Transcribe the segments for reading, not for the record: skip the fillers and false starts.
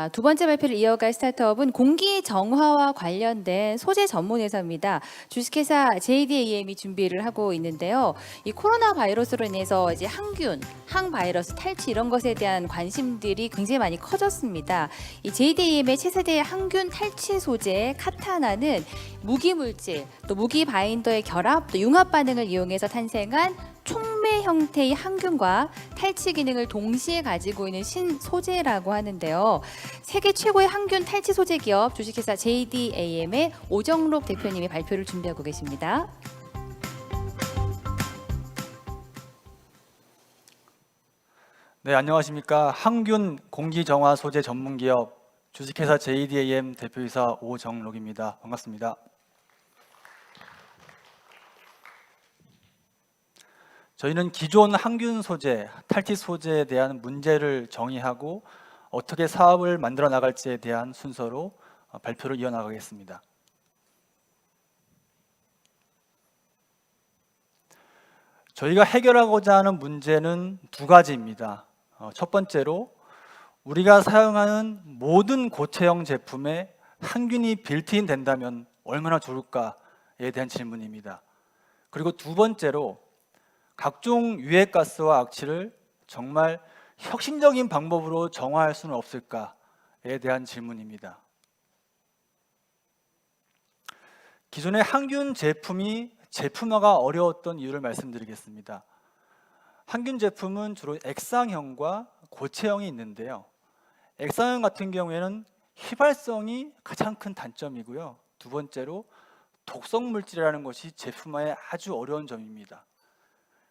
자, 두 번째 발표를 이어갈 스타트업은 공기 정화와 관련된 소재 전문 회사입니다. 주식회사 JDAM이 준비를 하고 있는데요. 이 코로나 바이러스로 인해서 이제 항균, 항바이러스 탈취 이런 것에 대한 관심들이 굉장히 많이 커졌습니다. 이 JDAM의 차세대 항균 탈취 소재 카타나는 무기 물질, 또 무기 바인더의 결합, 또 융합 반응을 이용해서 탄생한 촉매 형태의 항균과 탈취 기능을 동시에 가지고 있는 신소재라고 하는데요. 세계 최고의 항균 탈취 소재 기업 주식회사 JDAM의 오정록 대표님이 발표를 준비하고 계십니다. 네, 안녕하십니까. 항균 공기정화 소재 전문기업 주식회사 JDAM 대표이사 오정록입니다. 반갑습니다. 저희는 기존 항균 소재, 탈취 소재에 대한 문제를 정의하고 어떻게 사업을 만들어 나갈지에 대한 순서로 발표를 이어나가겠습니다. 저희가 해결하고자 하는 문제는 두 가지입니다. 첫 번째로 우리가 사용하는 모든 고체형 제품에 항균이 빌트인 된다면 얼마나 좋을까에 대한 질문입니다. 그리고 두 번째로 각종 유해가스와 악취를 정말 혁신적인 방법으로 정화할 수는 없을까에 대한 질문입니다. 기존의 항균 제품이 제품화가 어려웠던 이유를 말씀드리겠습니다. 항균 제품은 주로 액상형과 고체형이 있는데요. 액상형 같은 경우에는 휘발성이 가장 큰 단점이고요. 두 번째로 독성 물질이라는 것이 제품화에 아주 어려운 점입니다.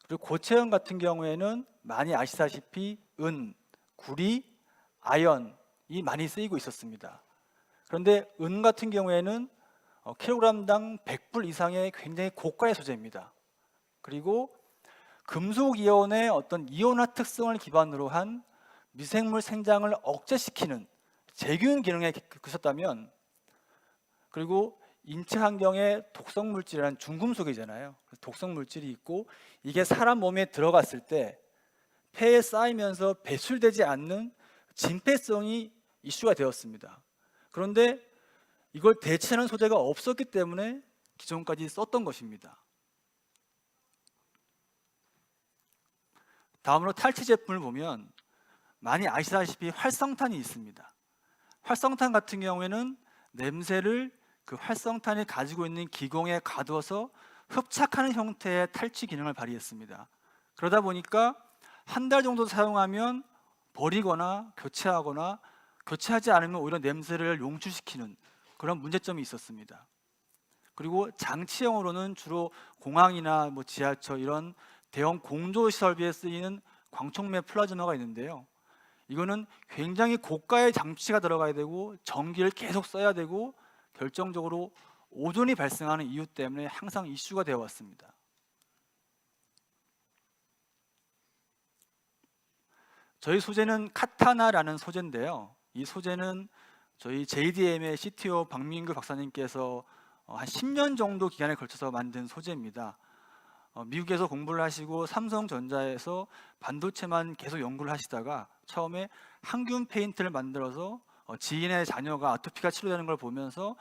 그리고 고체형 같은 경우에는 많이 아시다시피 은, 구리, 아연이 많이 쓰이고 있었습니다. 그런데 은 같은 경우에는 킬로그램당 100불 이상의 굉장히 고가의 소재입니다. 그리고 금속 이온의 어떤 이온화 특성을 기반으로 한 미생물 생장을 억제시키는 제균 기능에 그쳤다면, 그리고 인체 환경에 독성 물질이라는 중금속이잖아요. 독성 물질이 있고 이게 사람 몸에 들어갔을 때 폐에 쌓이면서 배출되지 않는 진폐성이 이슈가 되었습니다. 그런데 이걸 대체하는 소재가 없었기 때문에 기존까지 썼던 것입니다. 다음으로 탈취 제품을 보면 많이 아시다시피 활성탄이 있습니다. 활성탄 같은 경우에는 냄새를 그 활성탄이 가지고 있는 기공에 가둬서 흡착하는 형태의 탈취 기능을 발휘했습니다. 그러다 보니까 한 달 정도 사용하면 버리거나 교체하거나, 교체하지 않으면 오히려 냄새를 용출시키는 그런 문제점이 있었습니다. 그리고 장치형으로는 주로 공항이나 지하철 이런 대형 공조 시설비에 쓰이는 광촉매 플라즈마가 있는데요. 이거는 굉장히 고가의 장치가 들어가야 되고 전기를 계속 써야 되고 결정적으로 오존이 발생하는 이유 때문에 항상 이슈가 되어 왔습니다. 저희 소재는 카타나라는 소재인데요. 이 소재는 저희 JDM의 CTO 박민규 박사님께서 한 10년 정도 기간에 걸쳐서 만든 소재입니다. 미국에서 공부를 하시고 삼성전자에서 반도체만 계속 연구를 하시다가 처음에 항균 페인트를 만들어서 지인의 자녀가 아토피가 치료되는 걸 보면서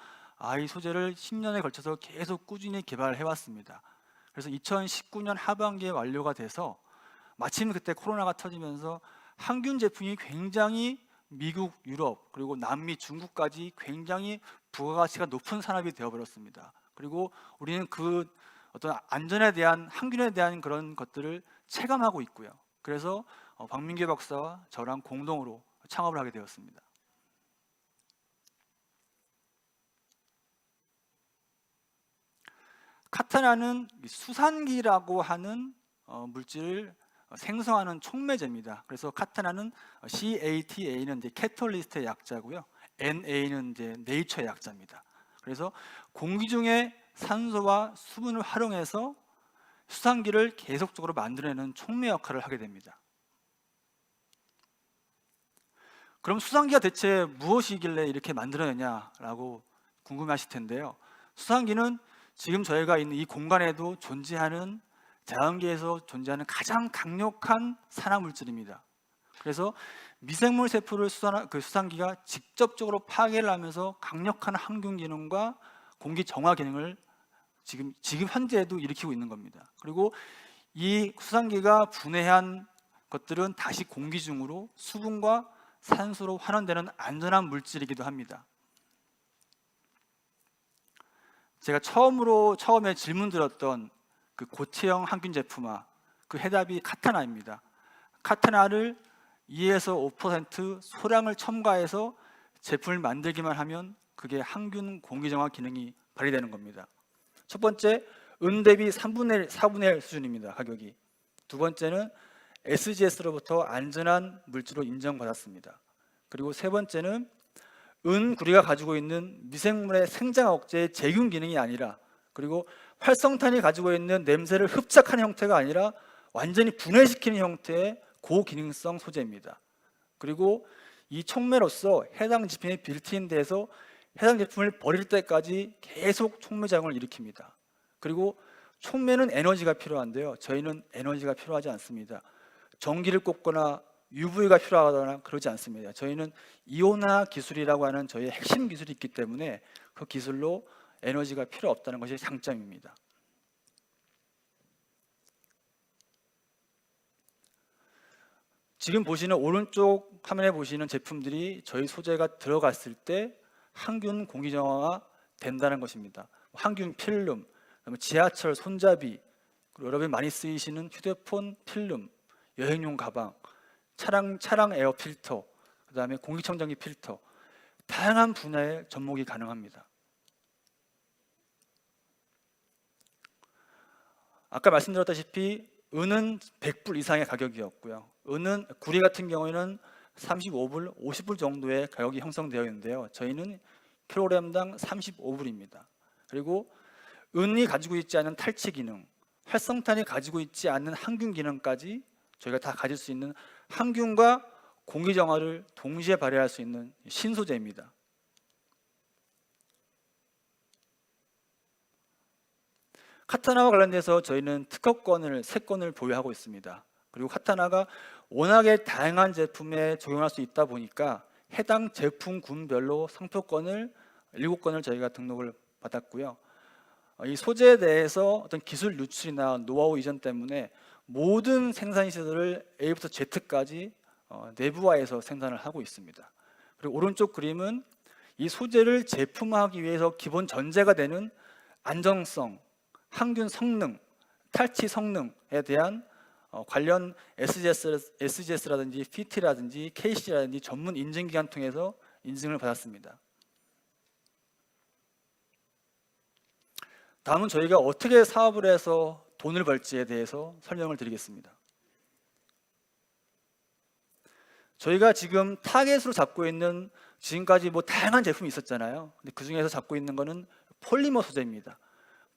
이 소재를 10년에 걸쳐서 계속 꾸준히 개발해 왔습니다. 그래서 2019년 하반기에 완료가 돼서 마침 그때 코로나가 터지면서 항균 제품이 굉장히 미국, 유럽, 그리고 남미, 중국까지 굉장히 부가가치가 높은 산업이 되어버렸습니다. 그리고 우리는 그 어떤 안전에 대한, 항균에 대한 그런 것들을 체감하고 있고요. 그래서 박민규 박사와 저랑 공동으로 창업을 하게 되었습니다. 카타나는 수산기라고 하는 물질을 생성하는 촉매제입니다. 그래서 카타나는 CATA는 이제 캐털리스트의 약자고요. NA는 이제 네이처의 약자입니다. 그래서 공기 중에 산소와 수분을 활용해서 수산기를 계속적으로 만들어내는 촉매 역할을 하게 됩니다. 그럼 수산기가 대체 무엇이길래 이렇게 만들어내냐라고 궁금하실 텐데요. 수산기는 지금 저희가 있는 이 공간에도 존재하는, 자연계에서 존재하는 가장 강력한 산화물질입니다. 그래서 미생물 세포를 수산기가 직접적으로 파괴를 하면서 강력한 항균 기능과 공기 정화 기능을 지금 현재에도 일으키고 있는 겁니다. 그리고 이 수산기가 분해한 것들은 다시 공기 중으로 수분과 산소로 환원되는 안전한 물질이기도 합니다. 제가 처음에 질문 드렸던 그 고체형 항균 제품화, 그 해답이 카타나입니다. 카타나를 2에서 5% 소량을 첨가해서 제품을 만들기만 하면 그게 항균 공기정화 기능이 발휘되는 겁니다. 첫 번째, 은 대비 3분의 1, 4분의 1 수준입니다. 가격이. 두 번째는 SGS로부터 안전한 물질로 인정받았습니다. 그리고 세 번째는 은 구리가 가지고 있는 미생물의 생장 억제의 제균 기능이 아니라, 그리고 활성탄이 가지고 있는 냄새를 흡착하는 형태가 아니라 완전히 분해시키는 형태의 고기능성 소재입니다. 그리고 이 촉매로서 해당 제품에 빌트인돼서 해당 제품을 버릴 때까지 계속 촉매작용을 일으킵니다. 그리고 촉매는 에너지가 필요한데요, 저희는 에너지가 필요하지 않습니다. 전기를 꽂거나 UV가 필요하거나 그러지 않습니다. 저희는 이온화 기술이라고 하는 저희의 핵심 기술이 있기 때문에 그 기술로 에너지가 필요 없다는 것이 장점입니다. 지금 보시는 오른쪽 화면에 보시는 제품들이 저희 소재가 들어갔을 때 항균 공기정화가 된다는 것입니다. 항균 필름, 지하철 손잡이, 그리고 여러분이 많이 쓰이시는 휴대폰 필름, 여행용 가방, 차량 에어 필터, 그 다음에 공기청정기 필터, 다양한 분야의 접목이 가능합니다. 아까 말씀드렸다시피 은은 100불 이상의 가격이었고요. 은은 구리 같은 경우에는 35불, 50불 정도의 가격이 형성되어 있는데요, 저희는 킬로그램당 35불입니다. 그리고 은이 가지고 있지 않은 탈취 기능, 활성탄이 가지고 있지 않는 항균 기능까지 저희가 다 가질 수 있는 항균과 공기 정화를 동시에 발휘할 수 있는 신소재입니다. 카타나와 관련돼서 저희는 특허권을 3건을 보유하고 있습니다. 그리고 카타나가 워낙에 다양한 제품에 적용할 수 있다 보니까 해당 제품군별로 상표권을 7건을 저희가 등록을 받았고요. 이 소재에 대해서 어떤 기술 유출이나 노하우 이전 때문에 모든 생산 시설을 A부터 Z까지 내부화해서 생산을 하고 있습니다. 그리고 오른쪽 그림은 이 소재를 제품화하기 위해서 기본 전제가 되는 안정성, 항균 성능, 탈취 성능에 대한 관련 SGS라든지 PT라든지 KC라든지 전문 인증기관 통해서 인증을 받았습니다. 다음은 저희가 어떻게 사업을 해서 돈을 벌지에 대해서 설명을 드리겠습니다. 저희가 지금 타겟으로 잡고 있는, 지금까지 다양한 제품이 있었잖아요. 근데 그 중에서 잡고 있는 거는 폴리머 소재입니다.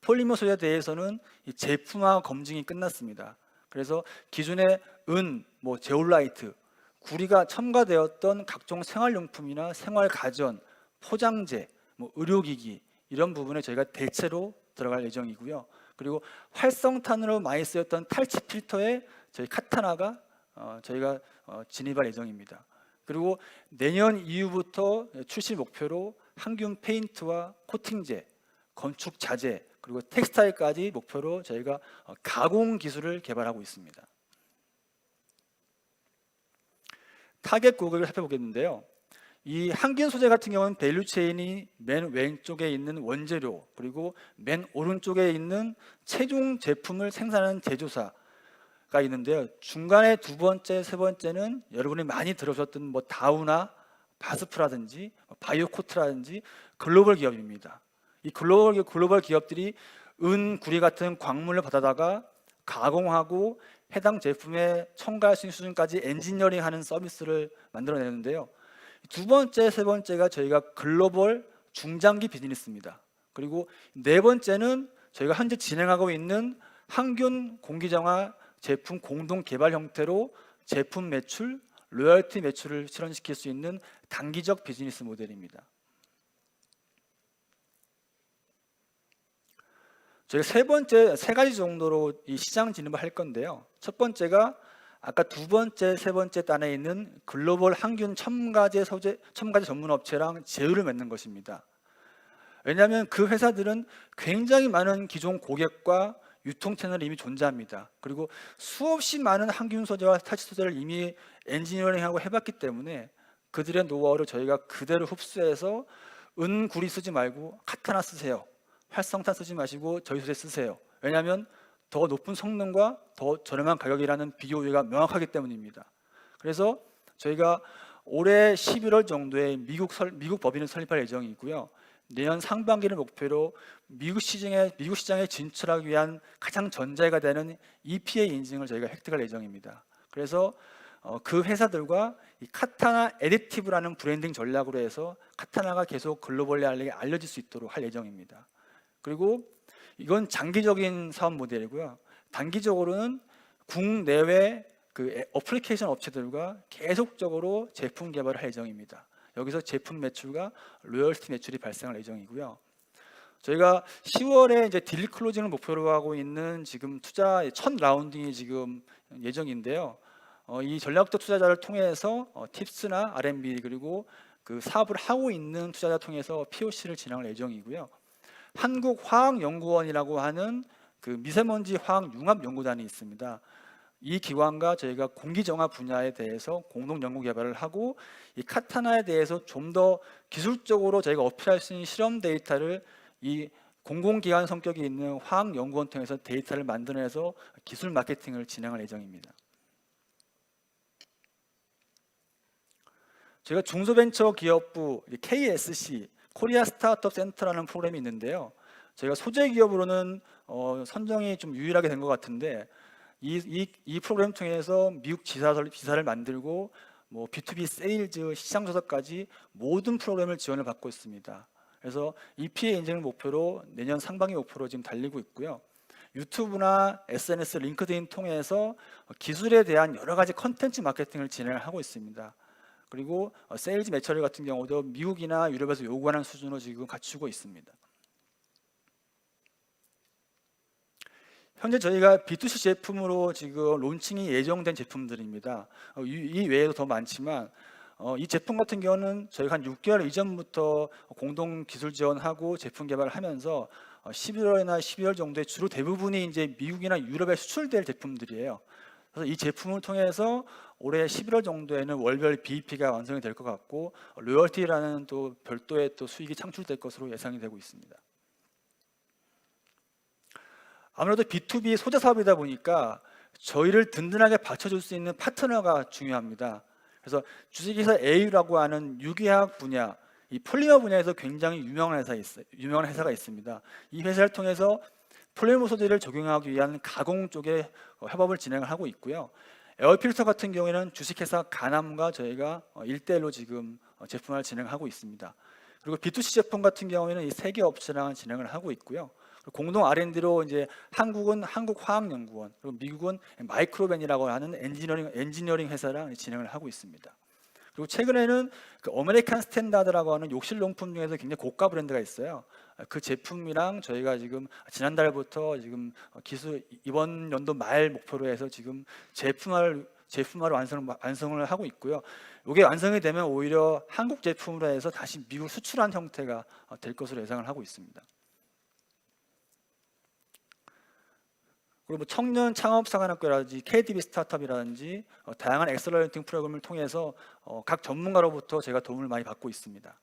폴리머 소재에 대해서는 이 제품화 검증이 끝났습니다. 그래서 기존의 은, 제올라이트, 구리가 첨가되었던 각종 생활용품이나 생활가전, 포장재, 의료기기 이런 부분에 저희가 대체로 들어갈 예정이고요. 그리고 활성탄으로 많이 쓰였던 탈취 필터에 저희 카타나가 저희가 진입할 예정입니다. 그리고 내년 이후부터 출시 목표로 항균 페인트와 코팅제, 건축 자재, 그리고 텍스타일까지 목표로 저희가 가공 기술을 개발하고 있습니다. 타겟 고객을 살펴보겠는데요, 이 항균 소재 같은 경우는 밸류 체인이 맨 왼쪽에 있는 원재료, 그리고 맨 오른쪽에 있는 최종 제품을 생산하는 제조사가 있는데요, 중간에 두 번째, 세 번째는 여러분이 많이 들으셨던 다우나 바스프라든지 바이오코트라든지 글로벌 기업입니다. 이 글로벌 기업들이 은, 구리 같은 광물을 받아다가 가공하고 해당 제품에 첨가할 수 있는 수준까지 엔지니어링하는 서비스를 만들어내는데요, 두 번째, 세 번째가 저희가 글로벌 중장기 비즈니스입니다. 그리고 네 번째는 저희가 현재 진행하고 있는 항균 공기정화 제품 공동 개발 형태로 제품 매출, 로열티 매출을 실현시킬 수 있는 단기적 비즈니스 모델입니다. 저희가 세 가지 정도로 이 시장 진입을 할 건데요, 첫 번째가 아까 두 번째, 세 번째 단에 있는 글로벌 항균 첨가제 전문 업체랑 제휴를 맺는 것입니다. 왜냐하면 그 회사들은 굉장히 많은 기존 고객과 유통 채널이 이미 존재합니다. 그리고 수없이 많은 항균 소재와 탈취 소재를 이미 엔지니어링하고 해봤기 때문에 그들의 노하우를 저희가 그대로 흡수해서 은구리 쓰지 말고 카타나 쓰세요. 활성탄 쓰지 마시고 저희 소재 쓰세요. 왜냐하면 더 높은 성능과 더 저렴한 가격이라는 비교 우위가 명확하기 때문입니다. 그래서 저희가 올해 11월 정도에 미국 법인을 설립할 예정이고요. 내년 상반기를 목표로 미국 시장에 진출하기 위한 가장 전제가 되는 EPA 인증을 저희가 획득할 예정입니다. 그래서 그 회사들과 이 카타나 에디티브라는 브랜딩 전략으로 해서 카타나가 계속 글로벌리 알려질 수 있도록 할 예정입니다. 그리고 이건 장기적인 사업 모델이고요. 단기적으로는 국내외 그 어플리케이션 업체들과 계속적으로 제품 개발을 할 예정입니다. 여기서 제품 매출과 로열티 매출이 발생할 예정이고요. 저희가 10월에 이제 딜 클로징을 목표로 하고 있는 지금 투자 첫 라운딩이 지금 예정인데요. 이 전략적 투자자를 통해서 팁스나 R&B 그리고 그 사업을 하고 있는 투자자 통해서 POC를 진행할 예정이고요. 한국화학연구원이라고 하는 그 미세먼지 화학 융합 연구단이 있습니다. 이 기관과 저희가 공기정화 분야에 대해서 공동 연구 개발을 하고 이 카타나에 대해서 좀 더 기술적으로 저희가 어필할 수 있는 실험 데이터를 이 공공기관 성격이 있는 화학연구원 통해서 데이터를 만들어내서 기술 마케팅을 진행할 예정입니다. 저희가 중소벤처기업부 KSC 코리아 스타트업 센터라는 프로그램이 있는데요. 저희가 소재 기업으로는 선정이 좀 유일하게 된 것 같은데 이 프로그램 통해서 미국 지사를 만들고 뭐 B2B 세일즈 시장 조사까지 모든 프로그램을 지원을 받고 있습니다. 그래서 EPA 인증을 목표로 내년 상반기 목표로 지금 달리고 있고요. 유튜브나 SNS, 링크드인 통해서 기술에 대한 여러 가지 컨텐츠 마케팅을 진행을 하고 있습니다. 그리고 세일즈 매처리 같은 경우도 미국이나 유럽에서 요구하는 수준으로 지금 갖추고 있습니다. 현재 저희가 B2C 제품으로 지금 론칭이 예정된 제품들입니다. 이 외에도 더 많지만 이 제품 같은 경우는 저희가 한 6개월 이전부터 공동 기술 지원하고 제품 개발을 하면서 11월이나 12월 정도에 주로 대부분이 이제 미국이나 유럽에 수출될 제품들이에요. 그래서 이 제품을 통해서 올해 11월 정도에는 월별 BEP가 완성이 될 것 같고 로열티라는 또 별도의 또 수익이 창출될 것으로 예상이 되고 있습니다. 아무래도 B2B 소재 사업이다 보니까 저희를 든든하게 받쳐줄 수 있는 파트너가 중요합니다. 그래서 주식회사 AU라고 하는 유기화학 분야, 이 폴리머 분야에서 굉장히 유명한 회사가 있습니다. 이 회사를 통해서 폴리머 소재를 적용하기 위한 가공 쪽에 협업을 진행을 하고 있고요. 에어필터 같은 경우에는 주식회사 가남과 저희가 1대1로 지금 제품을 진행하고 있습니다. 그리고 B2C 제품 같은 경우에는 이 세 개 업체랑 진행을 하고 있고요. 공동 R&D로 이제 한국은 한국화학연구원, 그리고 미국은 마이크로벤이라고 하는 엔지니어링 회사랑 진행을 하고 있습니다. 그리고 최근에는 그 어메리칸 스탠다드라고 하는 욕실용품 중에서 굉장히 고가 브랜드가 있어요. 그 제품이랑 저희가 지금 지난달부터 지금 이번 연도 말 목표로 해서 지금 제품화를 완성을 하고 있고요. 이게 완성이 되면 오히려 한국 제품으로 해서 다시 미국 수출한 형태가 될 것으로 예상을 하고 있습니다. 그리고 뭐 청년 창업사관학교라든지 KDB 스타트업이라든지 다양한 엑셀러런팅 프로그램을 통해서 각 전문가로부터 제가 도움을 많이 받고 있습니다.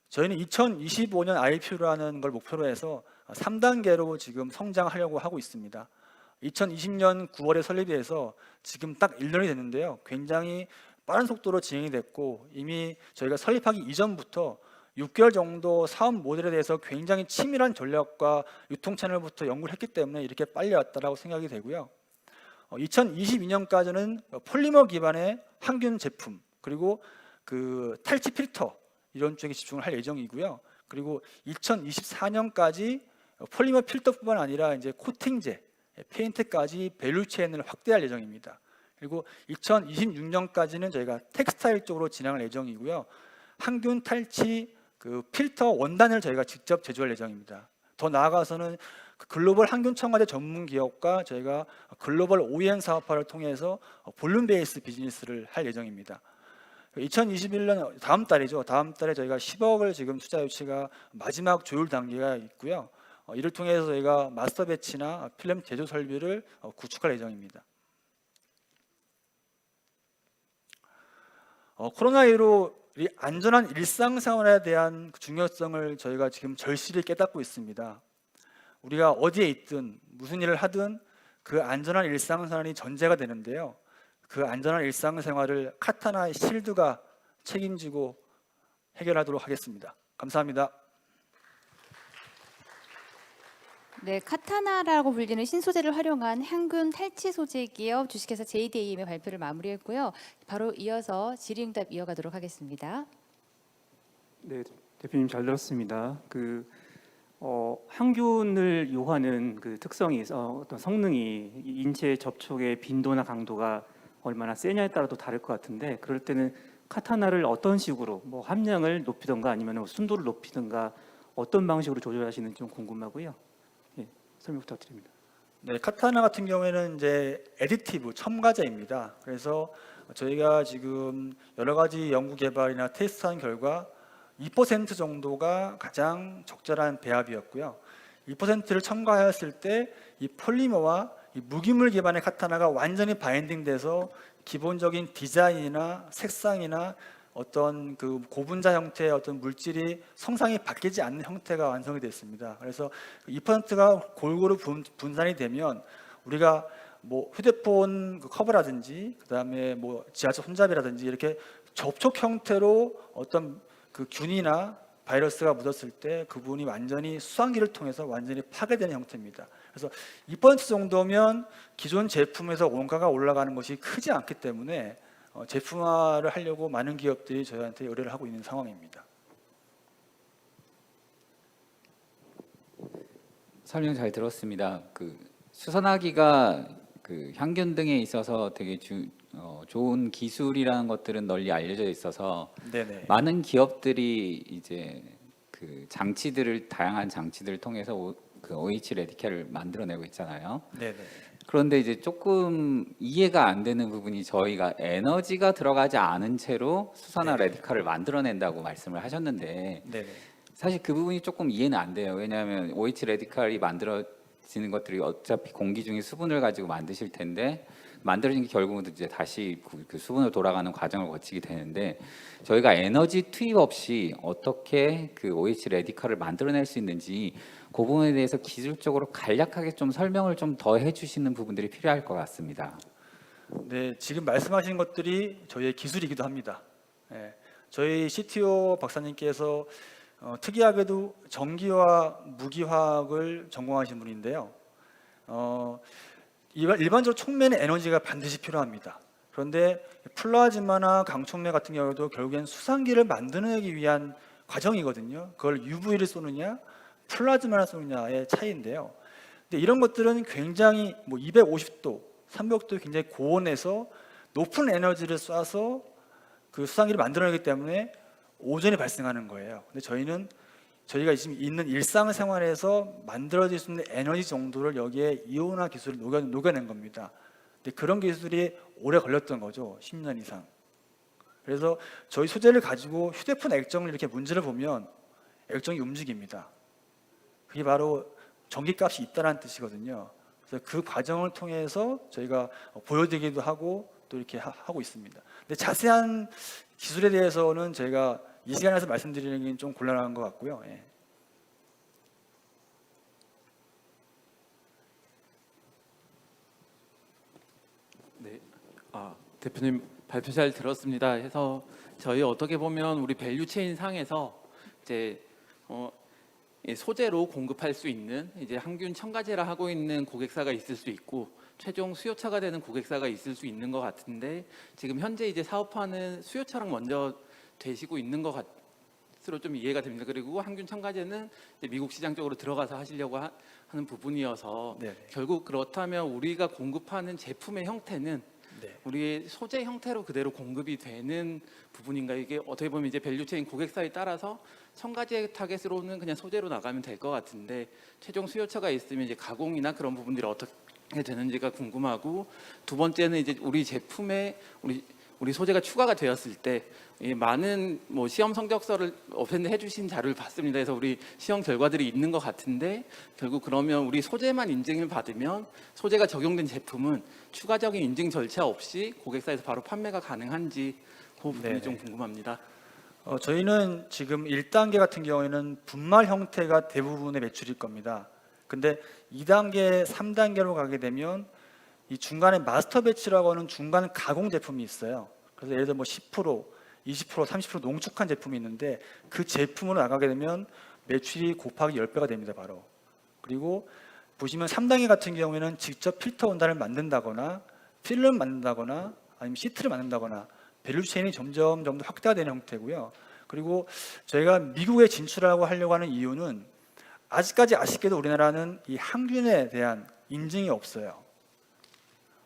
저희는 2025년 IPO라는 걸 목표로 해서 3단계로 지금 성장하려고 하고 있습니다. 2020년 9월에 설립이 해서 지금 딱 1년이 됐는데요. 굉장히 빠른 속도로 진행이 됐고 이미 저희가 설립하기 이전부터 6개월 정도 사업 모델에 대해서 굉장히 치밀한 전략과 유통 채널부터 연구를 했기 때문에 이렇게 빨리 왔다라고 생각이 되고요. 2022년까지는 폴리머 기반의 항균 제품 그리고 그 탈취 필터 이런 쪽에 집중을 할 예정이고요. 그리고 2024년까지 폴리머 필터뿐만 아니라 이제 코팅제, 페인트까지 밸류 체인을 확대할 예정입니다. 그리고 2026년까지는 저희가 텍스타일 쪽으로 진행할 예정이고요. 항균 탈취 그 필터 원단을 저희가 직접 제조할 예정입니다. 더 나아가서는 글로벌 항균 첨가제 전문 기업과 저희가 글로벌 OEM 사업화를 통해서 볼륨 베이스 비즈니스를 할 예정입니다. 2021년 다음 달이죠. 다음 달에 저희가 10억을 지금 투자 유치가 마지막 조율 단계가 있고요. 이를 통해서 저희가 마스터 배치나 필름 제조 설비를 구축할 예정입니다. 코로나19로 안전한 일상생활에 대한 중요성을 저희가 지금 절실히 깨닫고 있습니다. 우리가 어디에 있든 무슨 일을 하든 그 안전한 일상생활이 전제가 되는데요. 그 안전한 일상생활을 카타나의 실드가 책임지고 해결하도록 하겠습니다. 감사합니다. 네, 카타나라고 불리는 신소재를 활용한 항균 탈취 소재 기업 주식회사 JDAM의 발표를 마무리했고요. 바로 이어서 질의응답 이어가도록 하겠습니다. 네, 대표님 잘 들었습니다. 항균을 요하는 그 특성이 어떤 성능이 인체 접촉의 빈도나 강도가 얼마나 세냐에 따라 또 다를 것 같은데, 그럴 때는 카타나를 어떤 식으로 뭐 함량을 높이던가 아니면 순도를 높이던가 어떤 방식으로 조절하시는지 좀 궁금하고요. 예, 설명 부탁드립니다. 네, 카타나 같은 경우에는 이제 애디티브 첨가제입니다. 그래서 저희가 지금 여러 가지 연구 개발이나 테스트한 결과 2% 정도가 가장 적절한 배합이었고요. 2%를 첨가하였을 때 이 폴리머와 이 무기물 기반의 카타나가 완전히 바인딩돼서 기본적인 디자인이나 색상이나 어떤 그 고분자 형태의 어떤 물질이 성상이 바뀌지 않는 형태가 완성이 됐습니다. 그래서 2%가 골고루 분산이 되면 우리가 뭐 휴대폰 커버라든지 그다음에 뭐 지하철 손잡이라든지 이렇게 접촉 형태로 어떤 그 균이나 바이러스가 묻었을 때 그분이 완전히 수환기를 통해서 완전히 파괴되는 형태입니다. 그래서 2% 정도면 기존 제품에서 원가가 올라가는 것이 크지 않기 때문에 제품화를 하려고 많은 기업들이 저희한테 의뢰를 하고 있는 상황입니다. 설명 잘 들었습니다. 수선화기가 향균 등에 있어서 되게 좋은 기술이라는 것들은 널리 알려져 있어서 네네. 많은 기업들이 이제 다양한 장치들을 통해서 OH 레디칼을 만들어내고 있잖아요. 네네. 그런데 이제 조금 이해가 안 되는 부분이, 저희가 에너지가 들어가지 않은 채로 수산화 네. 레디칼을 만들어낸다고 말씀을 하셨는데, 네네. 사실 그 부분이 조금 이해는 안 돼요. 왜냐하면 OH 레디칼이 만들어지는 것들이 어차피 공기 중에 수분을 가지고 만드실 텐데, 만들어진 게 결국은 이제 다시 그 수분으로 돌아가는 과정을 거치게 되는데, 저희가 에너지 투입 없이 어떻게 그 OH 레디칼을 만들어낼 수 있는지 그 부분에 대해서 기술적으로 간략하게 좀 설명을 좀 더 해주시는 부분들이 필요할 것 같습니다. 네, 지금 말씀하신 것들이 저희의 기술이기도 합니다. 예, 저희 CTO 박사님께서 특이하게도 전기와 무기화학을 전공하신 분인데요. 일반적으로 촉매는 에너지가 반드시 필요합니다. 그런데 플라즈마나 강촉매 같은 경우도 결국엔 수산기를 만들어내기 위한 과정이거든요. 그걸 UV를 쏘느냐 플라즈마를 쏘느냐의 차이인데요. 근데 이런 것들은 굉장히 250도, 300도 굉장히 고온에서 높은 에너지를 쏴서 그 수산기를 만들어내기 때문에 오존이 발생하는 거예요. 근데 저희가 지금 있는 일상생활에서 만들어질 수 있는 에너지 정도를 여기에 이온화 기술을 녹여낸 겁니다. 근데 그런 기술이 오래 걸렸던 거죠. 10년 이상. 그래서 저희 소재를 가지고 휴대폰 액정을 이렇게 문제를 보면 액정이 움직입니다. 그게 바로 전기값이 있다는 뜻이거든요. 그래서 그 과정을 통해서 저희가 보여드리기도 하고 또 이렇게 하고 있습니다. 근데 자세한 기술에 대해서는 저희가 이 시간에서 말씀드리는 게 좀 곤란한 것 같고요. 예. 네, 대표님 발표 잘 들었습니다. 해서 저희 어떻게 보면 우리 밸류 체인 상에서 이제 소재로 공급할 수 있는 이제 항균 첨가제라 하고 있는 고객사가 있을 수 있고 최종 수요차가 되는 고객사가 있을 수 있는 것 같은데, 지금 현재 이제 사업화는 수요차랑 먼저 되시고 있는 것 같으로 좀 이해가 됩니다. 그리고 항균 첨가제는 이제 미국 시장 쪽으로 들어가서 하시려고 하는 부분이어서 네. 결국 그렇다면 우리가 공급하는 제품의 형태는 네. 우리 소재 형태로 그대로 공급이 되는 부분인가? 이게 어떻게 보면 이제 밸류체인 고객사에 따라서 첨가제 타겟으로는 그냥 소재로 나가면 될 것 같은데 최종 수요처가 있으면 이제 가공이나 그런 부분들이 어떻게 되는지가 궁금하고, 두 번째는 이제 우리 제품에 우리 소재가 추가가 되었을 때 이 많은 뭐 시험 성적서를 어펜드 해주신 자료를 봤습니다. 그래서 우리 시험 결과들이 있는 것 같은데 결국 그러면 우리 소재만 인증을 받으면 소재가 적용된 제품은 추가적인 인증 절차 없이 고객사에서 바로 판매가 가능한지 그 부분이 네네. 좀 궁금합니다. 저희는 지금 1단계 같은 경우에는 분말 형태가 대부분의 매출일 겁니다. 근데 2단계, 3단계로 가게 되면 이 중간에 마스터 배치라고 하는 중간 가공 제품이 있어요. 그래서 예를 들어 뭐 10%, 20%, 30% 농축한 제품이 있는데 그 제품으로 나가게 되면 매출이 곱하기 10배가 됩니다, 바로. 그리고 보시면 3단계 같은 경우에는 직접 필터 원단을 만든다거나 필름 만든다거나 아니면 시트를 만든다거나 밸류체인이 점점 더 확대가 되는 형태고요. 그리고 저희가 미국에 진출하고 하려고 하는 이유는 아직까지 아쉽게도 우리나라는 이 항균에 대한 인증이 없어요.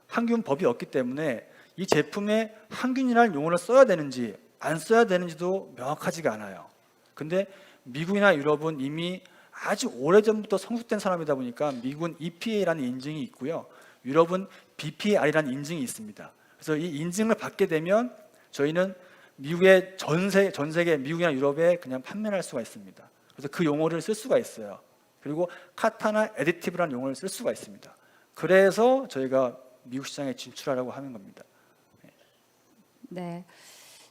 항균법이 없기 때문에 이 제품에 항균이라는 용어를 써야 되는지 안 써야 되는지도 명확하지가 않아요. 근데 미국이나 유럽은 이미 아주 오래전부터 성숙된 산업이다 보니까 미국은 EPA라는 인증이 있고요. 유럽은 BPR이라는 인증이 있습니다. 그래서 이 인증을 받게 되면 저희는 미국의 전 세계 미국이나 유럽에 그냥 판매를 할 수가 있습니다. 그래서 그 용어를 쓸 수가 있어요. 그리고 카타나 에디티브라는 용어를 쓸 수가 있습니다. 그래서 저희가 미국 시장에 진출하려고 하는 겁니다. 네.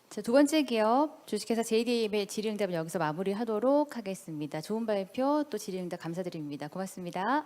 자, 두 번째 기업 주식회사 JDA의 질의응답은 여기서 마무리하도록 하겠습니다. 좋은 발표 또 질의응답 감사드립니다. 고맙습니다.